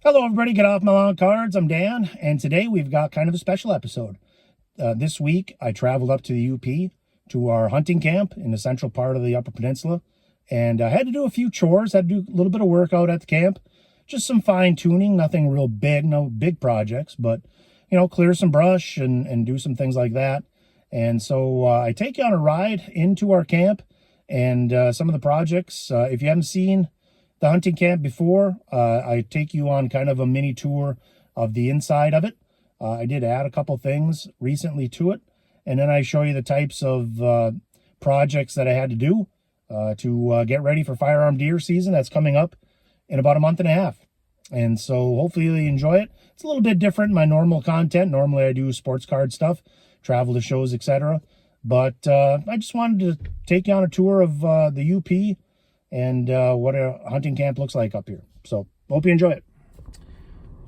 Hello, everybody. Get off my lawn cards. I'm Dan, and today we've got kind of a special episode. This week, I traveled up to the UP to our hunting camp in the central part of the Upper Peninsula, and I had to do a few chores. Had to do a little bit of work out at the camp, just some fine tuning, nothing real big, no big projects, but clear some brush and do some things like that. And so I take you on a ride into our camp and some of the projects. If you haven't seen the hunting camp before, I take you on kind of a mini tour of the inside of it. I did add a couple things recently to it, and then I show you the types of projects that I had to do to get ready for firearm deer season that's coming up in about a month and a half. And so hopefully you enjoy it. It's a little bit different than my normal content. Normally I do sports card stuff, travel to shows, etc. But I just wanted to take you on a tour of the UP and what a hunting camp looks like up here. So hope you enjoy it.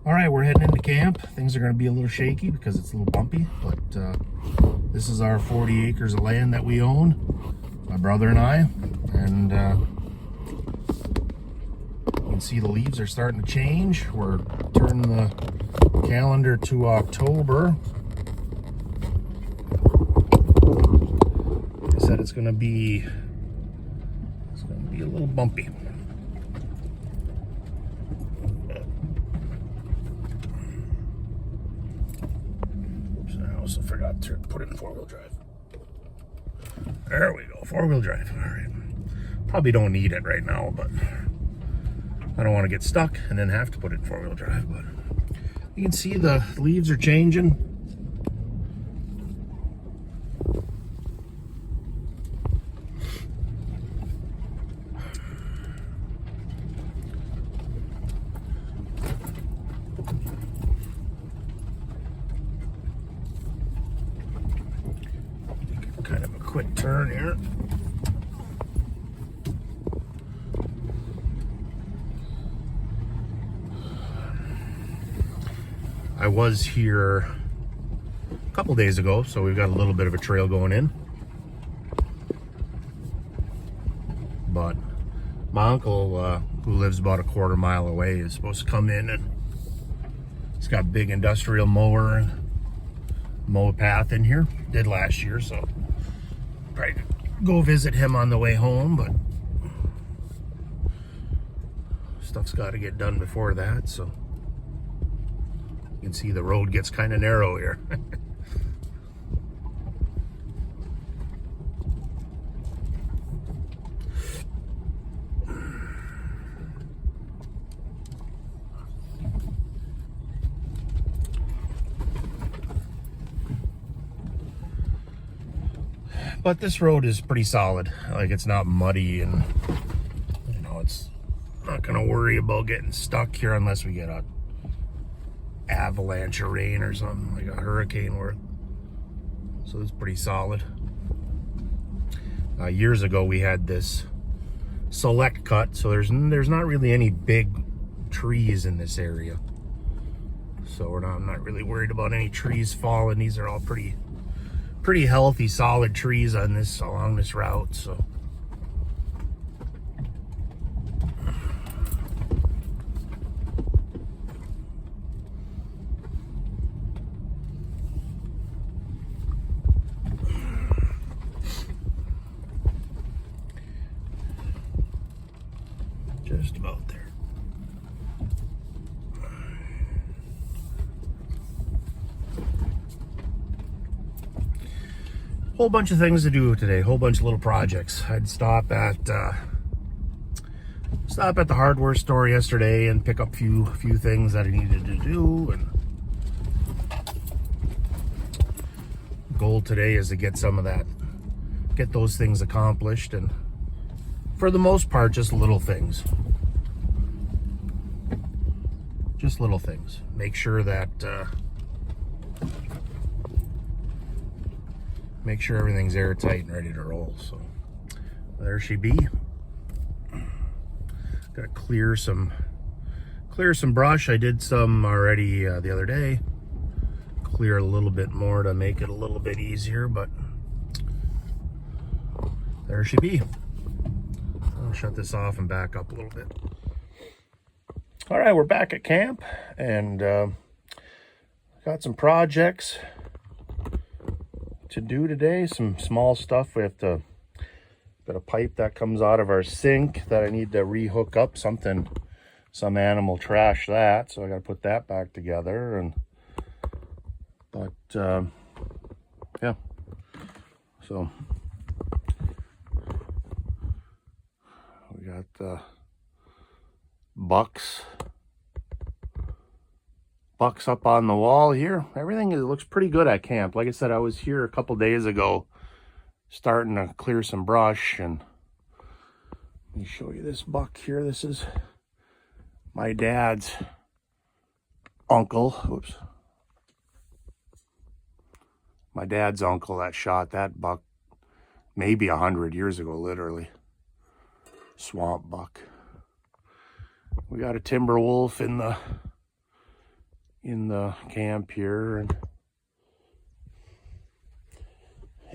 All right, we're heading into camp. Things are going to be a little shaky because it's a little bumpy, but this is our 40 acres of land that we own, my brother and I, and you can see the leaves are starting to change. We're turning the calendar to October. Like I said, it's going to be a little bumpy. Oops, I also forgot to put it in four-wheel drive. There we go, four-wheel drive. All right. Probably don't need it right now, but I don't want to get stuck and then have to put it in four-wheel drive. But you can see the leaves are changing. Kind of a quick turn here. I was here a couple days ago, so we've got a little bit of a trail going in. But my uncle, who lives about a quarter mile away, is supposed to come in, and he's got a big industrial mower and mow a path in here. Did last year, so probably go visit him on the way home, but stuff's got to get done before that. So you can see the road gets kind of narrow here. But this road is pretty solid. Like, it's not muddy, and it's not gonna worry about getting stuck here unless we get a avalanche of rain or something, like a hurricane worth. So it's pretty solid. Years ago we had this select cut, so there's not really any big trees in this area. So I'm not really worried about any trees falling. These are all pretty healthy, solid trees along this route. So just about there. Whole bunch of things to do today, whole bunch of little projects. I'd stop at the hardware store yesterday and pick up a few things that I needed to do, and goal today is to get those things accomplished, and for the most part just little things. Make sure that make sure everything's airtight and ready to roll. So there she be. Gotta clear some brush. I did some already the other day. Clear a little bit more to make it a little bit easier, but there she be. I'll shut this off and back up a little bit. All right, we're back at camp, and got some projects to do today. Some small stuff. We have to got a pipe that comes out of our sink that I need to rehook up. Some animal trashed that, so I got to put that back together. But yeah, so we got the bucks up on the wall here. Everything looks pretty good at camp. Like I said, I was here a couple days ago starting to clear some brush, and let me show you this buck here. This is my dad's uncle. Whoops. My dad's uncle that shot that buck maybe 100 years ago, literally. Swamp buck. We got a timber wolf in the camp here, and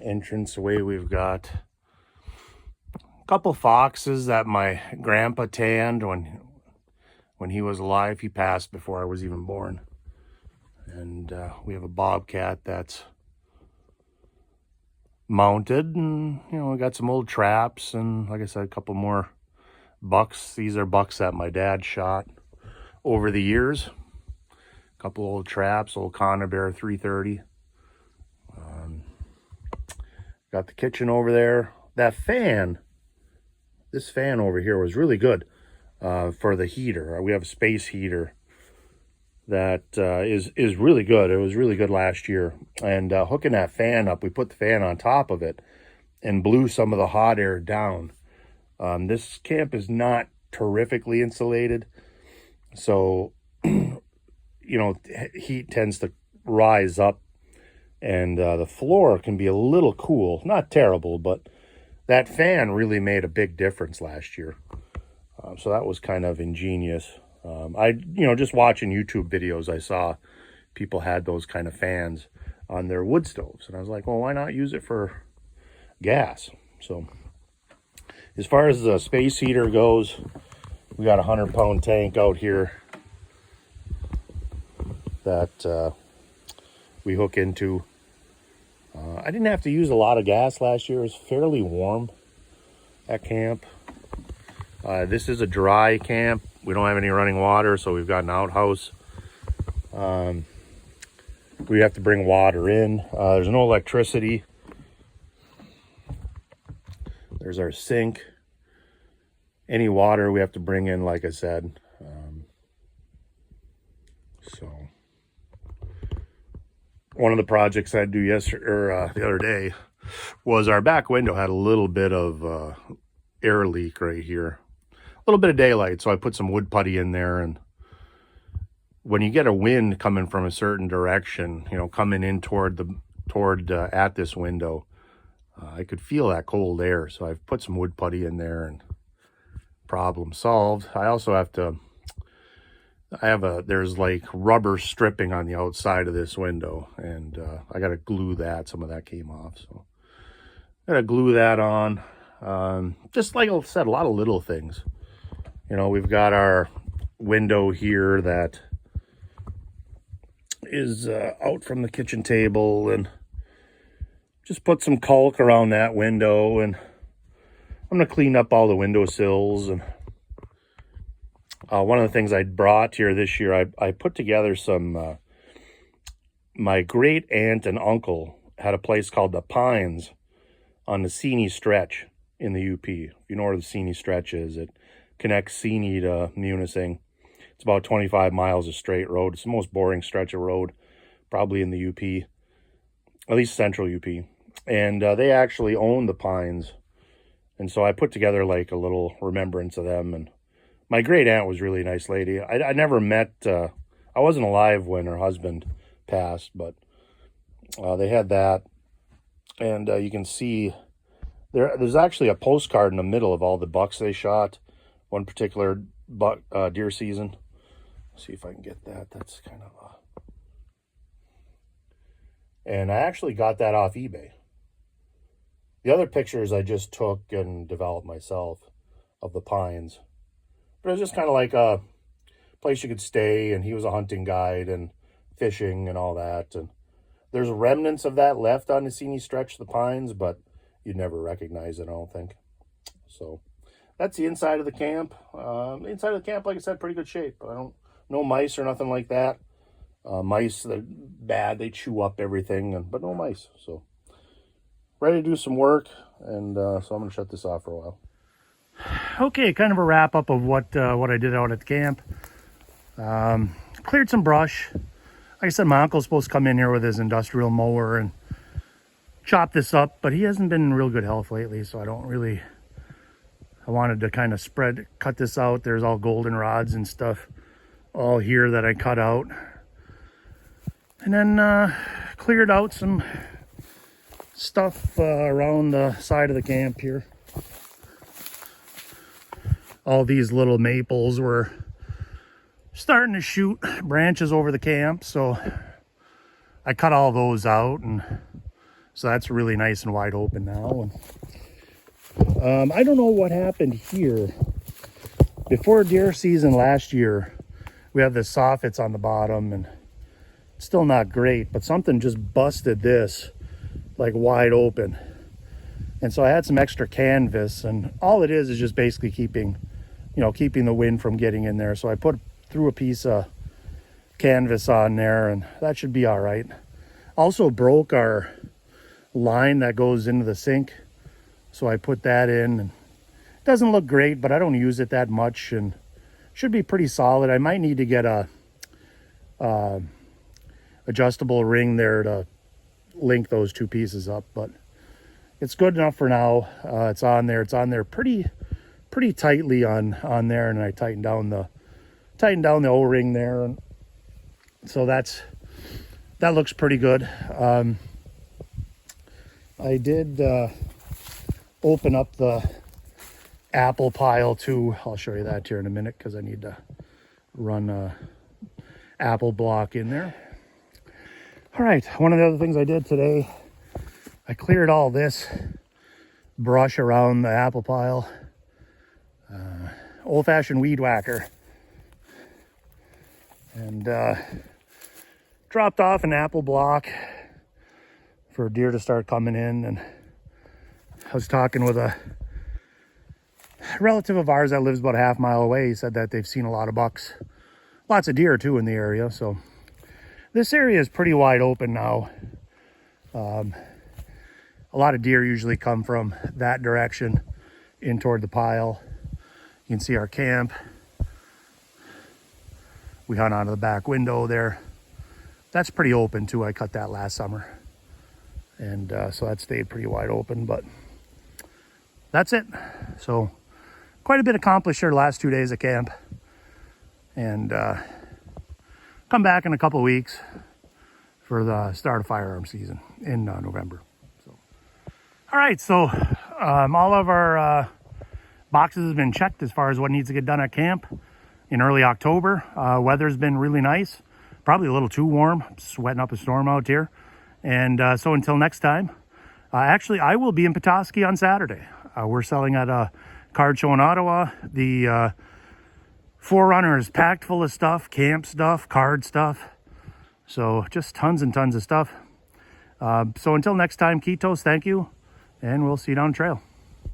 entrance away we've got a couple foxes that my grandpa tanned when he was alive. He passed before I was even born. And we have a bobcat that's mounted, and we got some old traps, and like I said, a couple more bucks. These are bucks that my dad shot over the years. A couple old traps, old Conibear 330. Got the kitchen over there. That fan, this fan over here was really good for the heater. We have a space heater that is really good. It was really good last year. And hooking that fan up, we put the fan on top of it and blew some of the hot air down. This camp is not terrifically insulated, so heat tends to rise up, and the floor can be a little cool. Not terrible, but that fan really made a big difference last year. So that was kind of ingenious. Just watching YouTube videos, I saw people had those kind of fans on their wood stoves, and I was like, well, why not use it for gas? So as far as the space heater goes, we got a 100-pound tank out here that we hook into. I didn't have to use a lot of gas last year. It was fairly warm at camp. This is a dry camp. We don't have any running water, so we've got an outhouse. We have to bring water in. There's no electricity. There's our sink. Any water we have to bring in, like I said. So one of the projects I'd do the other day was our back window had a little bit of air leak right here. A little bit of daylight, so I put some wood putty in there, and when you get a wind coming from a certain direction, coming in toward at this window, I could feel that cold air, so I've put some wood putty in there, and problem solved. I also have to, there's like rubber stripping on the outside of this window, and I got to glue that. Some of that came off, so I got to glue that on. Just like I said, a lot of little things. We've got our window here that is out from the kitchen table, and just put some caulk around that window, and I'm going to clean up all the windowsills. And one of the things I brought here this year, I put together some, my great aunt and uncle had a place called the Pines on the Seney Stretch in the UP. If you know where the Seney Stretch is, it connects Seney to Munising. It's about 25 miles of straight road. It's the most boring stretch of road probably in the UP, at least central UP. And they actually own the Pines. And so I put together like a little remembrance of them. And my great aunt was a really nice lady. I never met, I wasn't alive when her husband passed, but they had that. And you can see there's actually a postcard in the middle of all the bucks they shot one particular buck deer season. See if I can get that. That's kind of and I actually got that off eBay. The other pictures I just took and developed myself of the pines. But it was just kind of like a place you could stay, and he was a hunting guide and fishing and all that. And there's remnants of that left on the scenic stretch of the pines, but you'd never recognize it, I don't think. So that's the inside of the camp. Inside of the camp, like I said, pretty good shape. No mice or nothing like that. Mice, they're bad. They chew up everything, but no mice. So ready to do some work, and so I'm going to shut this off for a while. Okay, kind of a wrap up of what I did out at the camp. Cleared some brush. Like I said, my uncle's supposed to come in here with his industrial mower and chop this up, but he hasn't been in real good health lately, so I wanted to kind of cut this out. There's all goldenrods and stuff all here that I cut out. And then cleared out some stuff around the side of the camp here. All these little maples were starting to shoot branches over the camp, so I cut all those out, and so that's really nice and wide open now. And I don't know what happened here. Before deer season last year, we have the soffits on the bottom, and it's still not great, but something just busted this like wide open. And so I had some extra canvas, and all it is just basically keeping the wind from getting in there. So I threw a piece of canvas on there, and that should be all right. Also broke our line that goes into the sink, so I put that in. And it doesn't look great, but I don't use it that much, and should be pretty solid. I might need to get a adjustable ring there to link those two pieces up, but it's good enough for now. It's on there pretty tightly on there, and I tightened down the O-ring there, and so that looks pretty good. I did open up the apple pile too. I'll show you that here in a minute, because I need to run a apple block in there. All right, one of the other things I did today, I cleared all this brush around the apple pile. Old-fashioned weed whacker. And dropped off an apple block for deer to start coming in. And I was talking with a relative of ours that lives about a half mile away. He said that they've seen a lot of bucks, lots of deer too in the area. So this area is pretty wide open now. A lot of deer usually come from that direction in toward the pile. You can see our camp. We hunt out of the back window there. That's pretty open too. I cut that last summer. And so that stayed pretty wide open, but that's it. So quite a bit accomplished here the last 2 days of camp. And come back in a couple of weeks for the start of firearm season in November. So, all right, so all of our boxes have been checked as far as what needs to get done at camp in early October. Weather's been really nice, probably a little too warm, sweating up a storm out here. And so until next time, actually I will be in Petoskey on Saturday. We're selling at a card show in Ottawa. The Forerunner is packed full of stuff, camp stuff, card stuff. So just tons and tons of stuff. So until next time, Ketos, thank you, and we'll see you down the trail.